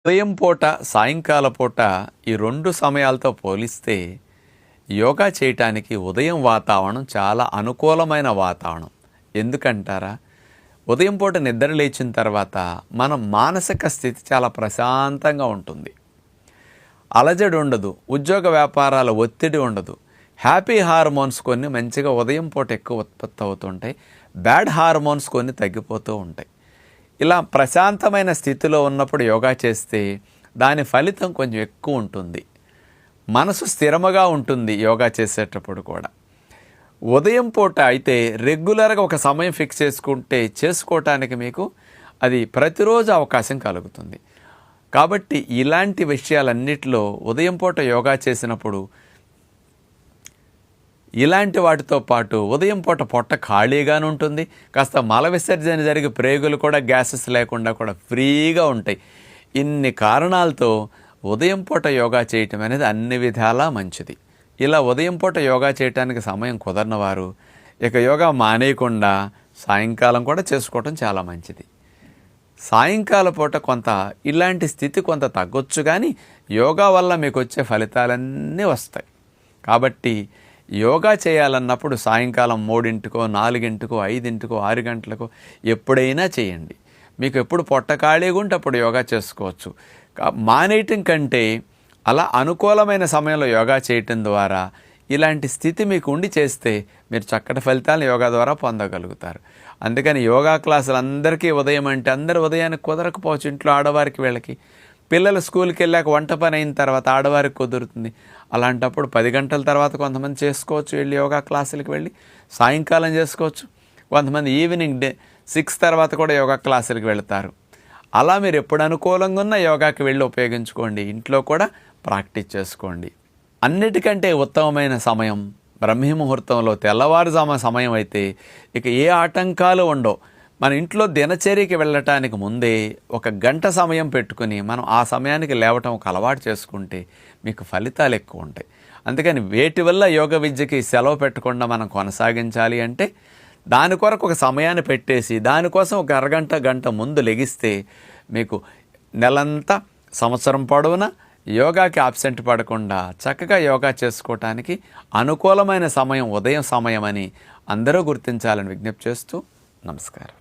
ఉదయం పూట సాయంకాల పూట ఈ రెండు సమయాలతో పోలిస్తే యోగా చేయటానికి ఉదయం వాతావరణం చాలా అనుకూలమైన వాతావరణం. ఎందుకంటారా? ఉదయం పూట నిద్ర లేచిన తర్వాత మన మానసిక స్థితి చాలా ప్రశాంతంగా ఉంటుంది. అలజడి ఉండదు, ఉద్యోగ వ్యాపారాల ఒత్తిడి ఉండదు. హ్యాపీ హార్మోన్స్ కొన్ని మంచిగా ఉదయం పూట ఎక్కువ ఉత్పత్తి అవుతుంటాయి, బ్యాడ్ హార్మోన్స్ కొన్ని తగ్గిపోతూ ఉంటాయి. ఇలా ప్రశాంతమైన స్థితిలో ఉన్నప్పుడు యోగా చేస్తే దాని ఫలితం కొంచెం ఎక్కువ ఉంటుంది. మనసు స్థిరముగా ఉంటుంది యోగా చేసేటప్పుడు కూడా. ఉదయం పూట అయితే రెగ్యులర్గా ఒక సమయం ఫిక్స్ చేసుకుంటే చేసుకోవటానికి మీకు అది ప్రతిరోజు అవకాశం కలుగుతుంది. కాబట్టి ఇలాంటి విషయాలన్నిటిలో ఉదయం పూట యోగా చేసినప్పుడు ఇలాంటి వాటితో పాటు ఉదయం పూట పొట్ట ఖాళీగానే ఉంటుంది, కాస్త మల విసర్జన జరిగి ప్రేగులు కూడా గ్యాసెస్ లేకుండా కూడా ఫ్రీగా ఉంటాయి. ఇన్ని కారణాలతో ఉదయం పూట యోగా చేయటం అనేది అన్ని విధాలా మంచిది. ఇలా ఉదయం పూట యోగా చేయడానికి సమయం కుదరనివారు ఇక యోగా మానేయకుండా సాయంకాలం కూడా చేసుకోవటం చాలా మంచిది. సాయంకాల పూట కొంత ఇలాంటి స్థితి కొంత తగ్గొచ్చు, కానీ యోగా వల్ల మీకు వచ్చే ఫలితాలన్నీ వస్తాయి. కాబట్టి యోగా చేయాలన్నప్పుడు సాయంకాలం 3:00కో 4:00కో 5:00కో 6 గంటలకో ఎప్పుడైనా చేయండి. మీకు ఎప్పుడు పొట్ట ఖాళీగా ఉంటే అప్పుడు యోగా చేసుకోవచ్చు. మానేయటం కంటే అలా అనుకూలమైన సమయంలో యోగా చేయటం ద్వారా ఇలాంటి స్థితి మీకు ఉండి చేస్తే మీరు చక్కటి ఫలితాలను యోగా ద్వారా పొందగలుగుతారు. అందుకని యోగా క్లాసులు అందరికీ ఉదయం అంటే అందరు ఉదయానికి కుదరకపోవచ్చు. ఇంట్లో ఆడవారికి వీళ్ళకి పిల్లలు స్కూల్కి వెళ్ళాక వంట పని అయిన తర్వాత ఆడవారికి కుదురుతుంది. అలాంటప్పుడు 10 గంటల తర్వాత కొంతమంది చేసుకోవచ్చు, వెళ్ళి యోగా క్లాసులకు వెళ్ళి సాయంకాలం చేసుకోవచ్చు. కొంతమంది ఈవినింగ్ 6 తర్వాత కూడా యోగా క్లాసులకు వెళతారు. అలా మీరు ఎప్పుడు అనుకూలంగా ఉన్న యోగాకి వెళ్ళి ఉపయోగించుకోండి. ఇంట్లో కూడా ప్రాక్టీస్ చేసుకోండి. అన్నిటికంటే ఉత్తమమైన సమయం బ్రహ్మీ ముహూర్తంలో తెల్లవారుజామ సమయం అయితే ఇక ఏ ఆటంకాలు ఉండవు. మన ఇంట్లో దినచర్యకి వెళ్ళటానికి ముందే 1 గంట సమయం పెట్టుకుని మనం ఆ సమయానికి లేవటం ఒక అలవాటు చేసుకుంటే మీకు ఫలితాలు ఎక్కువ ఉంటాయి. అందుకని వేటి వల్ల యోగ విద్యకి సెలవు పెట్టకుండా మనం కొనసాగించాలి అంటే దాని కొరకు ఒక సమయాన్ని పెట్టేసి దానికోసం ఒక అరగంట గంట ముందు లెగిస్తే మీకు నెలంతా సంవత్సరం పొడవునా యోగాకి ఆబ్సెంట్ పడకుండా చక్కగా యోగా చేసుకోవటానికి అనుకూలమైన సమయం ఉదయం సమయం అని అందరూ గుర్తించాలని విజ్ఞప్తి చేస్తూ నమస్కారం.